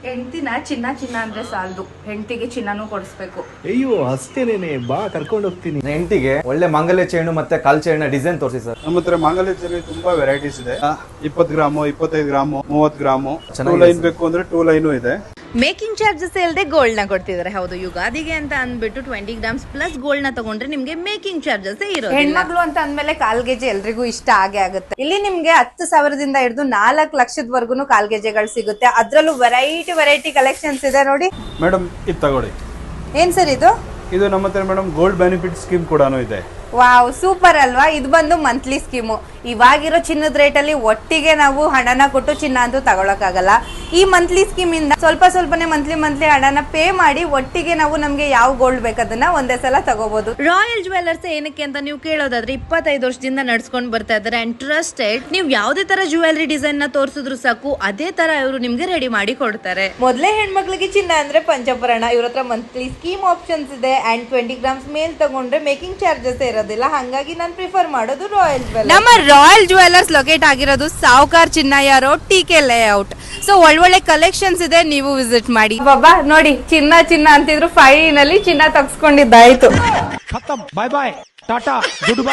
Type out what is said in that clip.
ಹೆಂಡತಿನ ಚಿನ್ನ ಚಿನ್ನ ಅಂದ್ರೆ ಸಾಲದು, ಹೆಂಡತಿಗೆ ಚಿನ್ನನೂ ಕೊಡಿಸ್ಬೇಕು. ಅಯ್ಯೋ ಅಷ್ಟೇನೇನೆ, ಬಾ ಕರ್ಕೊಂಡು ಹೋಗ್ತೀನಿ. ಹೆಂಡತಿಗೆ ಒಳ್ಳೆ ಮಾಂಗಲ್ಯ ಚೈನು ಮತ್ತೆ ಕಾಲ್ ಚೈನ್ ಡಿಸೈನ್ ತೋರಿಸಿ ಸರ್. ನಮ್ಮ ಹತ್ರ ಮಾಂಗಲ್ಯ ಚೈನ್ ತುಂಬಾ ವೆರೈಟೀಸ್ ಇದೆ. 20 ಗ್ರಾಮು, 25 ಗ್ರಾಮು, 30 ಗ್ರಾಮು, 2 ಲೈನ್ ಬೇಕು ಅಂದ್ರೆ 2 ಲೈನು ಇದೆ. ಮೇಕಿಂಗ್ ಚಾರ್ಜಸ್ ಇಲ್ಲದೆ ಗೋಲ್ಡ್ ನ ಕೊಡ್ತಿದ್ದಾರೆ. ಹೌದು, ಯುಗಾದಿಗೆ ಅಂತ ಅಂದ್ಬಿಟ್ಟು 20 ಗ್ರಾಮ್ಸ್ ಪ್ಲಸ್ ಗೋಲ್ಡ್ ನ ತಗೊಂಡ್ರೆ ನಿಮ್ಗೆ ಮೇಕಿಂಗ್ ಚಾರ್ಜಸ್ ಇರೋದು. ಹೆಣ್ಮಕ್ಳು ಅಂತ ಅಂದ್ಮೇಲೆ ಕಾಲ್ಗೆಜೆ ಎಲ್ರಿಗೂ ಇಷ್ಟ ಆಗೇ ಆಗುತ್ತೆ. ಇಲ್ಲಿ ನಿಮ್ಗೆ 10,000ದಿಂದ ಹಿಡಿದು 4 ಲಕ್ಷದವರೆಗೂ ಕಾಲ್ಗೆಜೆಗಳು ಸಿಗುತ್ತೆ. ಅದ್ರಲ್ಲೂ ವೆರೈಟಿ ಕಲೆಕ್ಷನ್ಸ್ ಇದೆ ನೋಡಿ. ಮೇಡಮ್ ಇದು ತಗೊಳ್ಳಿ. ಏನ್ ಸರ್ ಇದು? ಇದು ನಮ್ಮ ಹತ್ರ ಮೇಡಮ್ ಗೋಲ್ಡ್ ಬೆನಿಫಿಟ್ ಸ್ಕೀಮ್ ಕೂಡ ಇದೆ. ವಾವ್, ಸೂಪರ್ ಅಲ್ವಾ? ಇದು ಬಂದು ಮಂತ್ಲಿ ಸ್ಕೀಮು. ಇವಾಗಿರೋ ಚಿನ್ನದ ರೇಟ್ ಅಲ್ಲಿ ಒಟ್ಟಿಗೆ ನಾವು ಹಣನ ಕೊಟ್ಟು ಚಿನ್ನ ಅಂತೂ ತಗೊಳಕ್ಕಾಗಲ್ಲ. ಈ ಮಂತ್ಲಿ ಸ್ಕೀಮ್ ಇಂದ ಸ್ವಲ್ಪನೇ ಮಂತ್ಲಿ ಹಣನ ಪೇ ಮಾಡಿ ಒಟ್ಟಿಗೆ ನಾವು ನಮ್ಗೆ ಯಾವ ಗೋಲ್ಡ್ ಬೇಕದನ್ನ ಒಂದೇ ಸಲ ತಗೋಬಹುದು. ರಾಯಲ್ ಜ್ಯುವೆಲ್ಲರ್ಸ್ ಏನಕ್ಕೆ ಅಂತ ನೀವು ಕೇಳೋದಾದ್ರೆ 25 ವರ್ಷದಿಂದ ನಡ್ಸ್ಕೊಂಡ್ ಬರ್ತಾ ಇದಾರೆ ಅಂಡ್ ಟ್ರಸ್ಟೆಡ್. ನೀವು ಯಾವ್ದೇ ತರ ಜ್ಯುವೆಲ್ಲರಿ ಡಿಸೈನ್ ನ ತೋರಿಸಿದ್ರು ಸಾಕು, ಅದೇ ತರ ಇವರು ನಿಮ್ಗೆ ರೆಡಿ ಮಾಡಿ ಕೊಡ್ತಾರೆ. ಮೊದಲೇ ಹೆಣ್ಮಕ್ಳಿಗೆ ಚಿನ್ನ ಅಂದ್ರೆ ಪಂಚಪುರಾಣ. ಇವ್ರ ಹತ್ರ ಮಂತ್ಲಿ ಸ್ಕೀಮ್ ಆಪ್ಷನ್ಸ್ ಇದೆ ಅಂಡ್ 20 ಗ್ರಾಮ್ಸ್ ಮೇಲ್ ತಗೊಂಡ್ರೆ ಮೇಕಿಂಗ್ ಚಾರ್ಜಸ್ ಇರೋದಿಲ್ಲ. ಹಾಗಾಗಿ ನಾನು ಪ್ರಿಫರ್ ಮಾಡೋದು ರಾಯಲ್ ಜ್ಯುವೆಲ್ಲರ್ಸ್. ನಮ್ಮ ರಾಯಲ್ ಜ್ಯುವೆಲ್ಲರ್ಸ್ ಲೊಕೇಟ್ ಆಗಿರೋದು Sowcar Chinnaiah road, TK layout. So ಒಳ್ಳೊಳ್ಳೆ ಕಲೆಕ್ಷನ್ಸ್ ಇದೆ, ನೀವು ವಿಸಿಟ್ ಮಾಡಿ. ಬಾಬಾ ನೋಡಿ, ಚಿನ್ನ ಅಂತಿದ್ರು, ಫೈನಲಿ ಚಿನ್ನ ತಗ್ಸ್ಕೊಂಡಿದ್ದಾಯ್ತು. ಬಾಯ್ ಬಾಯ್, ಟಾಟಾ, ಗುಡ್ ಬೈ.